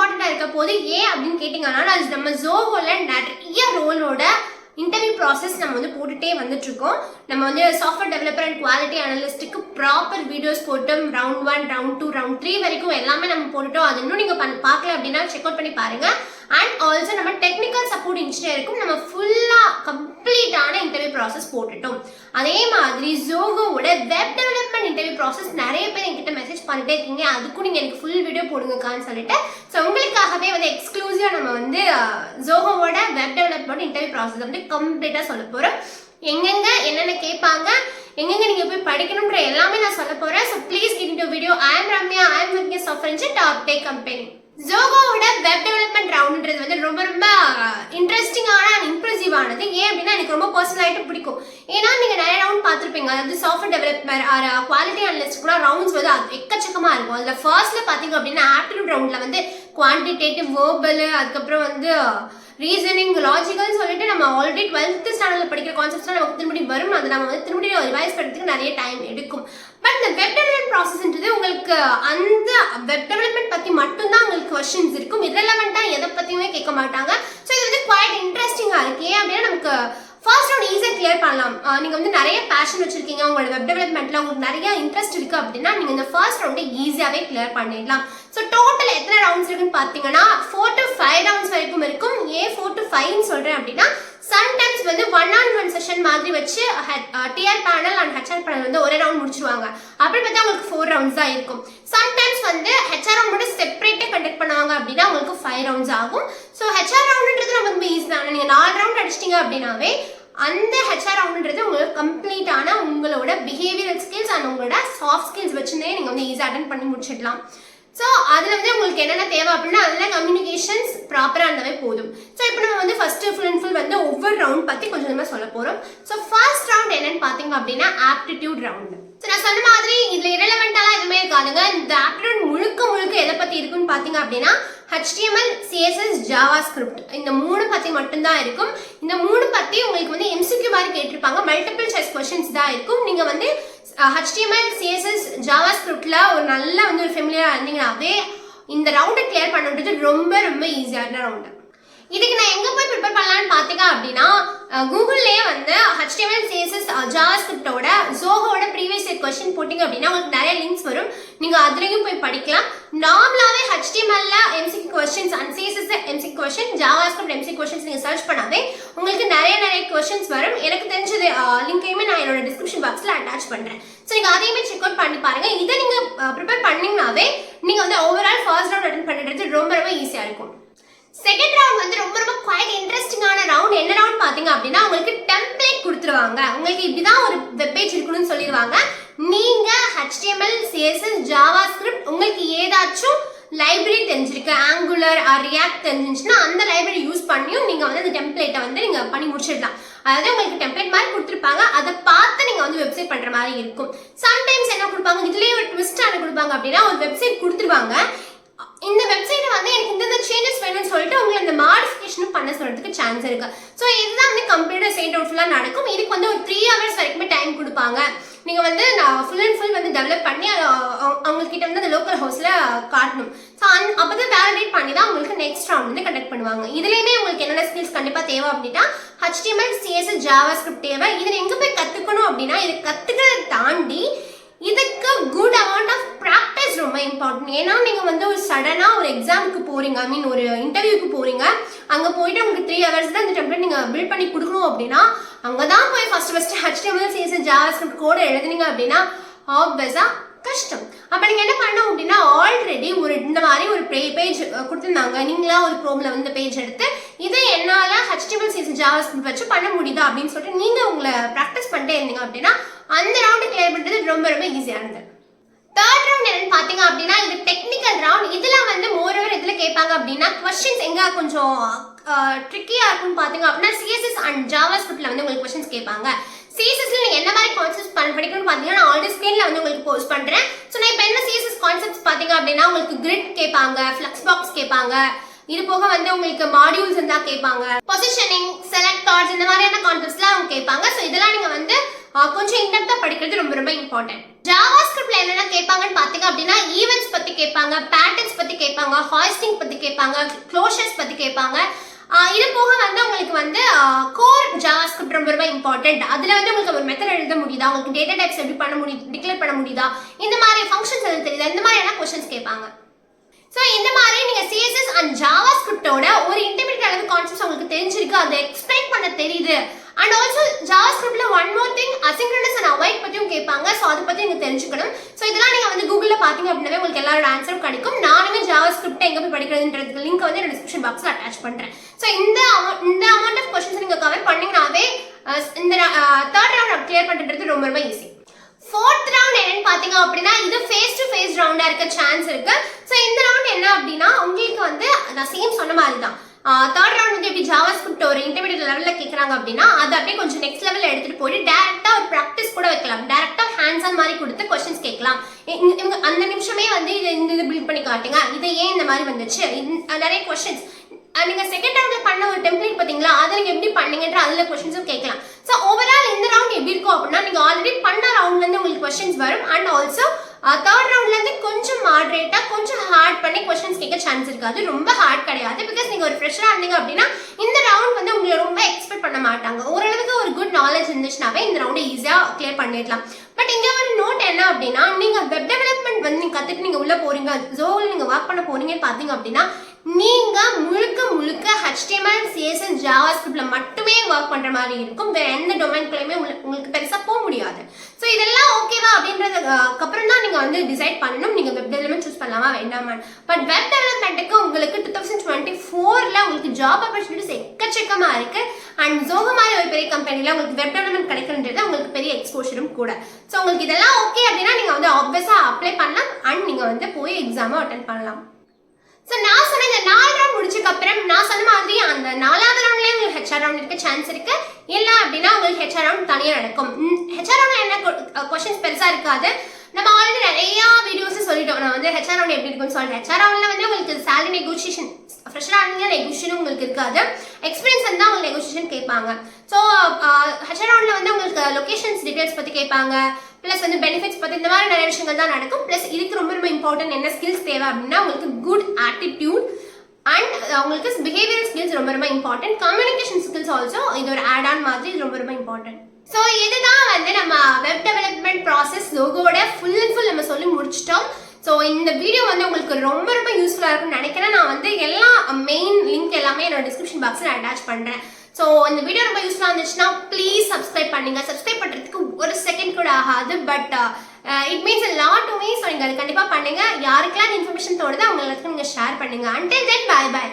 இம்பார்ட்டண்டா இருக்க போது ஏன் அப்படின்னு கேட்டீங்கன்னா அது நம்ம ஜோஹோல நிறைய ரோலோட இன்டர்வியூ ப்ராசஸ் நம்ம வந்து போட்டுட்டே வந்துட்டு இருக்கோம். நம்ம வந்து சாஃப்ட்வேர் டெவலப்பர் அண்ட் குவாலிட்டி அனலிஸ்ட்டுக்கு ப்ராப்பர் வீடியோஸ் போட்டோம். ரவுண்ட் 1, ரவுண்ட் 2, ரவுண்ட் 3 வரைக்கும் எல்லாமே நம்ம போட்டுட்டோம். அது இன்னும் நீங்க பார்க்கல அப்படின்னா செக் அவுட் பண்ணி பாருங்க. அண்ட் ஆல்சோ நம்ம டெக்னிக்கல் சப்போர்ட் இன்ஜினியருக்கும் நம்ம ஃபுல்லா கம்ப்ளீட்டான இன்டர்வியூ ப்ராசஸ் போட்டுட்டோம். அதே மாதிரி ஜோஹோவோட வெப் டெவலப்மெண்ட் இன்டர்வியூ ப்ராசஸ் நிறைய பேர் என்கிட்ட மெசேஜ் பண்ணிட்டே இருக்கீங்க. அதுக்கும் நீங்க எனக்கு ஃபுல் வீடியோ போடுங்கக்கான்னு சொல்லிட்டு ஸோ உங்களுக்காகவே வந்து எக்ஸ்க்ளூசிவா நம்ம வந்து ஜோஹோவோட வெப் டெவலப்மெண்ட் இன்டர்வியூ ப்ராசஸ் வந்து கம்ப்ளீட்டா சொல்ல போறோம். எங்கெங்க என்னென்ன கேட்பாங்க, எங்கெங்க நீங்க போய் படிக்கணும்ன்ற எல்லாமே நான் சொல்ல போறேன். So please give into video. I am Ramya, I am working software engineer top tech company. ஜோஹோவோட வெப் டெவலப்மெண்ட் ரவுண்ட்ன்றது வந்து ரொம்ப ரொம்ப இன்ட்ரெஸ்டிங்கான அண்ட் இம்ப்ரெசிவானது. ஏன் அப்படின்னா எனக்கு ரொம்ப பர்சனலாயிட்டு பிடிக்கும். ஏன்னா நீங்க நிறைய ரவுண்ட் பார்த்துருப்பீங்க. அதாவது சாஃப்ட்வேர் டெவலப்பர் குவாலிட்டி அனலிஸ்ட்க்குலாம் ரவுண்ட்ஸ் வந்து எக்கச்சக்கமா இருக்கும். அதில் ஃபர்ஸ்ட்ல பார்த்தீங்க அப்படின்னா ஆப்டிடியூட் ரவுண்ட்ல வந்து குவான்டிடேட்டிவ், வேர்பல், அதுக்கப்புறம் வந்து ரீசனிங், லாஜிக்கல் சொல்லிட்டு நம்ம ஆல்ரெடி 12th ஸ்டாண்டர்ட்ல படிக்கிற கான்செப்ட்ஸ்லாம் நமக்கு திரும்பி வரும். அது நம்ம வந்து திரும்பி ரிவைஸ் பண்ணுறதுக்கு நிறைய டைம் எடுக்கும். பட் இந்த வெப் டெவலப்மெண்ட் ப்ராசஸ்ன்றது உங்களுக்கு அந்த வெப் டெவலப்மெண்ட் பத்தி மட்டும்தான் உங்களுக்கு கொஸ்டின்ஸ் இருக்கும். இரலவெண்டா எதை பத்தியுமே கேட்க மாட்டாங்க. ஸோ இது வந்து குவாய்ட் இன்ட்ரெஸ்டிங்கா இருக்கு. ஏன் அப்படின்னா நமக்கு ஃபர்ஸ்ட் ரவுண்ட் ஈஸியாக கிளியர் பண்ணலாம். நீங்கள் வந்து நிறைய பேஷன் வச்சிருக்கீங்க, உங்களோட வெப் டெவலப்மெண்ட்ல உங்களுக்கு நிறைய இன்ட்ரெஸ்ட் இருக்கு அப்படின்னா நீங்க இந்த ஃபர்ஸ்ட் ரவுண்டை ஈஸியாகவே கிளியர் பண்ணிடலாம். ஸோ டோட்டல் எத்தனை ரவுண்ட்ஸ் இருக்குன்னு பார்த்தீங்கன்னா 4 to 5 ரவுண்ட்ஸ் வரைக்கும் இருக்கும். ஏன் 4 to 5 சொல்றேன் அப்படின்னா சம்டைம்ஸ் வந்து 1-on-1 செஷன் மாதிரி வச்சு TR panel and HR panel வந்து ஒரே ரவுண்ட் முடிச்சிருவாங்க. அப்படி பார்த்தா உங்களுக்கு 4 ரவுண்ட்ஸ் தான் இருக்கும். சம்டைம்ஸ் வந்து ஹெச்ஆர் ரவுண்ட் மட்டும் செப்பரேட்டாக கண்டக்ட் பண்ணுவாங்க அப்படின்னா உங்களுக்கு 5 ரவுண்ட்ஸ் ஆகும். ஸோ ஹெச்ஆர் ரவுண்ட்ன்றது ரொம்ப ஈஸி தான். நீங்கள் 4 ரவுண்ட் அடிச்சிட்டீங்க அப்படின்னாவே அந்த ஹெச்ஆர் ரவுண்ட்ன்றது உங்களுக்கு கம்ப்ளீட்டான உங்களோட பிஹேவியரல் ஸ்கில்ஸ் அண்ட் உங்களோட சாஃப்ட் ஸ்கில்ஸ் வச்சுன்னே நீங்கள் வந்து ஈஸியாக அட்டன் பண்ணி முடிச்சிடலாம். ஸோ அதில் வந்து உங்களுக்கு என்னென்ன தேவை அப்படின்னா அதில் கம்யூனிகேஷன்ஸ் ப்ராப்பராக இருந்தாவே போதும். ஸோ இப்போ நம்ம வந்து ஃபர்ஸ்ட் ஃபுல் அண்ட் ஃபுல் வந்து ஒவ்வொரு ரவுண்ட் பற்றி கொஞ்சம் கொஞ்சமாக சொல்ல போகிறோம். ஸோ ஃபர்ஸ்ட் ரவுண்ட் என்னன்னு பார்த்தீங்க அப்படின்னா ஆப்டிடியூட் ரவுண்ட். ஸோ நான் சொன்ன மாதிரி இதில் இரலவெண்டாலாம் எதுவுமே இருக்காதுங்க. இந்த ஆப்டிடியூட் முழுக்க எதை பற்றி இருக்குன்னு பார்த்தீங்க அப்படின்னா HTML, CSS, JavaScript இந்த 3 பற்றி மட்டும்தான் இருக்கும். இந்த 3 பற்றி உங்களுக்கு வந்து MCQ மாதிரி கேட்டிருப்பாங்க. மல்டிபிள் சாய்ஸ் கொஸ்டின்ஸ் தான் இருக்கும். நீங்கள் வந்து HTML, CSS, JavaScriptல ஒரு நல்ல வந்து ஒரு ஃபெமிலியரா இருந்தீங்கன்னாவே இந்த ரவுண்டை கிளியர் பண்ணுறது ரொம்ப ரொம்ப ஈஸியான ரவுண்டு. இதுக்கு நான் எங்கே போய் ப்ரிப்பேர் பண்ணலான்னு பார்த்தீங்க அப்படின்னா கூகுள்லேயே வந்து HTML, CSS, JavaScriptோட ஜோஹோட ப்ரீவியஸ் இயர் கொஸ்டின் போட்டிங்க அப்படின்னா உங்களுக்கு நிறைய லிங்க்ஸ் வரும். நீங்கள் அதுலேயும் போய் படிக்கலாம். நார்மலாகவே HTMLல MCQ questions and CSS MCQ question, JavaScript MCQ questions நீங்கள் சர்ச் பண்ணாவே உங்களுக்கு நிறைய கொஸ்டின்ஸ் வரும். எனக்கு தெரிஞ்சது லிங்கையுமே நான் என்னோட டிஸ்கிரிப்ஷன் பாக்ஸில் அட்டாச் பண்ணுறேன். ஸோ நீங்கள் அதையுமே செக் அவுட் பண்ணி பாருங்க. இதை நீங்கள் ப்ரிப்பேர் பண்ணிங்கனாவே நீங்கள் வந்து ஓவரால் ஃபர்ஸ்ட் ரவுண்ட் அட்டன் பண்ணுறது ரொம்ப ரொம்ப ஈஸியாக இருக்கும். செகண்ட் ரவுண்ட் வந்து ரொம்ப ரொம்ப குவைட் இன்ட்ரெஸ்டிங்கான ரவுண்ட். என்ன ரவுண்ட் பார்த்தீங்க அப்படின்னா உங்களுக்கு டெம்ப்ளேட் கொடுத்துருவாங்க. உங்களுக்கு இப்படிதான் ஒரு வெப்பேஜ் இருக்கணும்னு சொல்லிடுவாங்க. நீங்க HTML, CSS, JavaScript உங்களுக்கு ஏதாச்சும் லைப்ரரி தெரிஞ்சிருக்கு, ஆங்குலர் ரியாக்ட் தெரிஞ்சிருந்துச்சுன்னா அந்த லைப்ரரி யூஸ் பண்ணியும் நீங்க வந்து அந்த டெம்ப்ளேட்டை வந்து நீங்க பண்ணி முடிச்சிடலாம். அதாவது உங்களுக்கு டெம்ப்ளேட் மாதிரி கொடுத்துருப்பாங்க. அதை பார்த்து நீங்க வந்து வெப்சைட் பண்ற மாதிரி இருக்கும். சம்டைம்ஸ் என்ன கொடுப்பாங்க, இதுலயே ஒரு ட்விஸ்ட் என்ன கொடுப்பாங்க அப்படின்னா ஒரு வெப்சைட் கொடுத்துருவாங்க. இந்த வெப்சைட் வந்து எனக்கு இந்த சேஞ்சஸ் வேணும்னு சொல்லிட்டு உங்களை இந்த மாடிஃபிகேஷனும் பண்ண சொல்றதுக்கு சான்ஸ் இருக்கு. ஸோ இதுதான் வந்து கம்ப்யூட்டர் சைட் அவுட் ஃபுல்லாக நடக்கும். இதுக்கு வந்து ஒரு 3 hours வரைக்குமே டைம் கொடுப்பாங்க. நீங்க வந்து ஃபுல் அண்ட் ஃபுல் வந்து டெவலப் பண்ணி அவங்க கிட்ட வந்து அந்த லோக்கல் ஹவுஸ்ல காட்டணும். ஸோ அப்பதான் வேலிடேட் பண்ணி தான் உங்களுக்கு நெக்ஸ்ட் ரவுண்ட் வந்து கண்டக்ட் பண்ணுவாங்க. இதுலயுமே உங்களுக்கு என்னென்ன ஸ்கில்ஸ் கண்டிப்பா தேவை அப்படின்னா HTML, CSS, JavaScript தேவை. இதில் எங்க போய் கத்துக்கணும் அப்படின்னா இதை கத்துக்கிறத தாண்டி இதுக்கு குட் அமௌண்ட் ஆஃப் ப்ராக்டிஸ் ரொம்ப இம்பார்ட்டன்ட். ஏன்னா நீங்கள் வந்து ஒரு சடனாக ஒரு எக்ஸாமுக்கு போகிறீங்க, ஒரு இன்டர்வியூக்கு போகிறீங்க. அங்கே போயிட்டு உங்களுக்கு 3 hours தான் இந்த டெம்ப்ளேட் நீங்கள் பில்ட் பண்ணி கொடுக்கணும் அப்படின்னா அங்கே தான் போய் ஃபர்ஸ்ட் HTML, CSS, JavaScript கோடை எழுதுனீங்க அப்படின்னா ஆப்வியஸாக கஷ்டம். அப்போ நீங்கள் என்ன பண்ணணும் அப்படின்னா ஆல்ரெடி இந்த மாதிரி ஒரு பேஜ் கொடுத்துருந்தாங்க. நீங்களா ஒரு ப்ரோம்ல வந்து பேஜ் எடுத்து இதை என்னால் HTML, CSS, JavaScript வச்சு பண்ண முடியுதா அப்படின்னு சொல்லிட்டு நீங்கள் உங்களை ப்ராக்டிஸ் பண்ணிட்டே இருந்தீங்க அப்படின்னா அந்த ரவுண்டு கிளியர் பண்ணுறது ரொம்ப ரொம்ப ஈஸியானது. தேர்ட் ரவுண்ட் என்னன்னு பார்த்தீங்க அப்படின்னா இது டெக்னிக்கல் ரவுண்ட். இதில் வந்து மோரோவர் இதில் கேட்பாங்க அப்படின்னா கொஸ்டின்ஸ் எங்கே கொஞ்சம் ட்ரிக்கியாக இருக்குன்னு பார்த்தீங்க அப்படின்னா CSS அண்ட் JavaScriptல வந்து உங்களுக்கு கொஸ்டின்ஸ் கேட்பாங்க. CSSல நீங்கள் என்ன மாதிரி கான்செப்ட்ஸ் படிக்கணும்னு பார்த்தீங்கன்னா நான் ஆல்ரெடி ஸ்க்ரீனில் வந்து உங்களுக்கு போஸ்ட் பண்ணுறேன். ஸோ நான் இப்போ என்ன CSS கான்செப்ட்ஸ் பார்த்தீங்க அப்படின்னா உங்களுக்கு கிரிட் கேட்பாங்க, ஃப்ளக்ஸ் பாக்ஸ் கேட்பாங்க, இது போக வந்து உங்களுக்கு மாடியூல்ஸ் இருந்தா கேட்பாங்க, பொசிஷனிங், செலக்ட் தாட்ஸ் இந்த மாதிரியான கான்செப்ட்ஸ்லாம் அவங்க கேட்பாங்க. ஸோ இதெல்லாம் நீங்க வந்து கொஞ்சம் இன்டெப்தா படிக்கிறது ரொம்ப ரொம்ப இம்பார்ட்டன்ட். ஜாவாஸ்கிரிப்ட்ல என்னென்ன கேட்பாங்கன்னு பாத்தீங்க அப்படின்னா ஈவென்ட்ஸ் பத்தி கேட்பாங்க, பேட்டர்ன்ஸ் பத்தி கேட்பாங்க, ஹாய்ஸ்டிங் பத்தி கேட்பாங்க, க்ளோஷர்ஸ் பத்தி கேட்பாங்க. இது போக வந்து உங்களுக்கு வந்து கோர் ஜாவாஸ்கிரிப்ட் ரொம்ப ரொம்ப இம்பார்ட்டன்ட். அதுல வந்து உங்களுக்கு ஒரு மெத்தட் எழுத முடியுதா, உங்களுக்கு டேட்டா டைப்ஸ் எப்படி பண்ண முடியுது, டிக்ளேர் பண்ண முடியுதா, இந்த மாதிரி ஃபங்க்ஷன்ஸ் எழுத தெரியுதா, இந்த மாதிரியான क्वेश्चंस கேட்பாங்க. ஸோ இந்த மாதிரி நீங்க CSS அண்ட் ஜாவாஸ்கிரிப்டோட ஒரு இன்டர்மீடியட் அளவு கான்செப்ட்ஸ் உங்களுக்கு தெரிஞ்சிருக்கு, அதை எக்ஸ்பிளைன் பண்ண தெரியுது. அண்ட் ஆல்சோ ஜாவாஸ்கிரிப்ட்ல one more thing asynchronous and await பத்தியும் கேட்பாங்க. ஸோ அதை பத்தி நீங்க தெரிஞ்சுக்கணும். ஸோ இதெல்லாம் நீங்க வந்து கூகுள்ல பாத்தீங்க அப்படின்னாவே உங்களுக்கு எல்லாரோட ஆன்சரும் கிடைக்கும். நானுமே ஜாவாஸ்கிரிப்ட் எங்க போய் படிக்கிறதுன்றதுக்கு லிங்க் வந்து டிஸ்கிரிப்ஷன் பாக்ஸ்ல அட்டாச் பண்றேன். ஸோ இந்த அமௌண்ட் ஆஃப் क्वेश्चंस நீங்க கவர் பண்ணீங்கனாவே இந்த தேர்ட் ரவுண்ட் கிளியர் பண்றது ரொம்ப ரொம்ப ஈஸி. ஃபோர்த் ரவுண்ட் என்னன்னு பாத்தீங்க அப்படின்னா இது ஃபேஸ் டு ஃபேஸ் ரவுண்டா இருக்க சான்ஸ் இருக்கு. ஸோ இந்த ரவுண்ட் என்ன அப்படின்னா உங்களுக்கு வந்து நான் சேம் சொன்ன மாதிரி தான். தேர்ட் ரவுண்ட் வந்து எப்படி ஜாவாஸ்கிரிப்ட் ஒரு இன்டர்மீடியட் லெவல்ல கேட்கறாங்க அப்படின்னா அது அப்படியே கொஞ்சம் நெக்ஸ்ட் லெவல்ல எடுத்துட்டு போயிட்டு டைரக்டா ஒரு ப்ராக்டிஸ் கூட வைக்கலாம், டைரக்டா ஹேண்ட்ஸ் ஆன் மாதிரி கொடுத்து क्वेश्चंस கேட்கலாம். அந்த நிமிஷமே வந்து இது பில்ட் பண்ணி காட்டுங்க, இது ஏன் இந்த மாதிரி வந்துச்சு, நிறைய क्वेश्चंस நீங்க செகண்ட் ரவுண்ட்ல பண்ண ஒரு டெம்ப்ளேட் பாத்தீங்களா, அதை நீங்க எப்படி பண்ணீங்கன்ற அதுல क्वेश्चंஸும் கேட்கலாம். சோ ஓவரால் இந்த ரவுண்ட் எப்படி இருக்கும் அப்படின்னா நீங்க ஆல்ரெடி பண்ண ரவுண்ட்ல இருந்து உங்களுக்கு क्वेश्चंस வரும். அண்ட் ஆல்சோ தேர்ட் ரவுண்ட்ல இருந்து கொஞ்சம் மாடரேட்டா கொஞ்சம் ஹார்ட் பண்ணி क्वेश्चंस கேட்க சான்ஸ் இருக்கு. அது ரொம்ப ஹார்ட் கிடையாது. பிகாஸ் நீங்க ஒரு ஃப்ரெஷரா இருந்தீங்க அப்படின்னா இந்த ரவுண்ட் வந்து உங்களை ரொம்ப எக்ஸ்பெக்ட் பண்ண மாட்டாங்க. ஓரளவுக்கு ஒரு குட் நாலேஜ் இருந்துச்சுனாவே இந்த ரவுண்டை ஈஸியா கிளியர் பண்ணிடலாம். பட் இங்க ஒரு நோட் என்ன அப்படின்னா நீங்க வெப் டெவலப்மெண்ட் வந்து நீங்க கத்துட்டு நீங்க உள்ள போறீங்க, ஜோவில் நீங்க ஒர்க் பண்ண போறீங்கன்னு பாத்தீங்க அப்படின்னா நீங்க முழுக்க HTML, CSS, JavaScriptல மட்டுமே ஒர்க் பண்ற மாதிரி இருக்கும். வேற எந்த டொமைன்குள்ளயுமே உங்களுக்கு பெருசா போக முடியாது. சோ இதெல்லாம் ஓகேவா அப்படின்றதுக்கு அப்புறம் தான் நீங்க வந்து டிசைட் பண்ணணும் நீங்க வெப் டெவலப்மெண்ட் சூஸ் பண்ணலாமா வேண்டாமா. பட் வெப் டெவலப்மெண்ட்டுக்கு உங்களுக்கு 2024ல உங்களுக்கு ஜாப் ஆப்பர்ச்சுனிட்டிஸ் எக்கச்சக்கமா இருக்கு. அண்ட் ஜோஹோ மாதிரி ஒரு பெரிய கம்பெனில உங்களுக்கு வெப் டெவலப்மெண்ட் கிடைக்குன்றது உங்களுக்கு பெரிய எக்ஸ்போஷரும் கூட. சோ உங்களுக்கு இதெல்லாம் ஓகே அப்படின்னா நீங்க வந்து ஆப்வியஸா அப்ளை பண்ணலாம் அண்ட் நீங்க வந்து போய் எக்ஸாமும் அட்டெண்ட் பண்ணலாம். சோ நான் சொன்ன இந்த 4 ரவுண்ட் முடிச்சதுக்கு அப்புறம் நான் சொன்ன மாதிரி அந்த 4வது ரவுண்ட்லயே உங்களுக்கு HR ரவுண்ட் இருக்க சான்ஸ் இருக்கு. இல்ல அப்படின்னா உங்களுக்கு HR ரவுண்ட் தனியா நடக்கும். HR ரவுண்ட்ல என்ன क्वेश्चंस பெருசா இருக்காது. நம்ம ஆல்ரெடி நிறைய வீடியோஸ் சொல்லிட்டோம். நான் வந்து HR ரவுண்ட் எப்படி இருக்குன்னு சொல்றேன். HR ரவுண்ட்ல வந்து உங்களுக்கு salary negotiation ஃப்ரெஷரா இருந்தீங்க நெகோஷியேஷன் உங்களுக்கு இருக்காது. எக்ஸ்பீரியன்ஸ் இருந்தா உங்களுக்கு நெகோஷியேஷன் கேட்பாங்க. சோ HR ரவுண்ட்ல வந்து உங்களுக்கு லொகேஷன்ஸ் டீடைல்ஸ் பத்தி கேட்பாங்க. பிளஸ் வந்து பெனிஃபிட்ஸ் பத்தி இந்த மாதிரி நிறைய விஷயங்கள் தான் நடக்கும். பிளஸ் இதுக்கு ரொம்ப ரொம்ப இம்பார்ட்டன்ட் என்ன ஸ்கில்ஸ் தேவை அப்படின்னா உங்களுக்கு குட் ஆட்டிடியூட் அண்ட் உங்களுக்கு பிஹேவியரல் ஸ்கில்ஸ் ரொம்ப ரொம்ப இம்பார்ட்டன்ட். கம்யூனிகேஷன் ஸ்கில்ஸ் ஆல்சோ இது ஒரு ஆட் ஆன் மாதிரி ரொம்ப ரொம்ப இம்பார்ட்டன்ட். ஸோ இதுதான் வந்து நம்ம வெப் டெவலப்மெண்ட் ப்ராசஸ் லோகோட ஃபுல் அண்ட் ஃபுல் நம்ம சொல்லி முடிச்சிட்டோம். ஸோ இந்த வீடியோ வந்து உங்களுக்கு ரொம்ப ரொம்ப யூஸ்ஃபுல்லாக இருக்கும்னு நினைக்கிறேன். நான் வந்து எல்லா மெயின் லிங்க் எல்லாமே என்னோட டிஸ்கிரிப்ஷன் பாக்ஸில் அட்டாச் பண்ணுறேன். ஸோ இந்த வீடியோ ரொம்ப யூஸ்ஃபுல்லாக இருந்துச்சுன்னா ப்ளீஸ் சப்ஸ்கிரைப் பண்ணுங்க. சப்ஸ்கிரைப் பண்ணுறதுக்கு ஒரு செகண்ட் கூட ஆகாது. But it means lot to me. So நீங்கள் அது கண்டிப்பாக பண்ணுங்க. யாருக்கெல்லாம் இன்ஃபர்மேஷன் தோணுதோ அவங்க எல்லாத்துக்கும் நீங்கள் ஷேர் பண்ணுங்க. Until then bye by.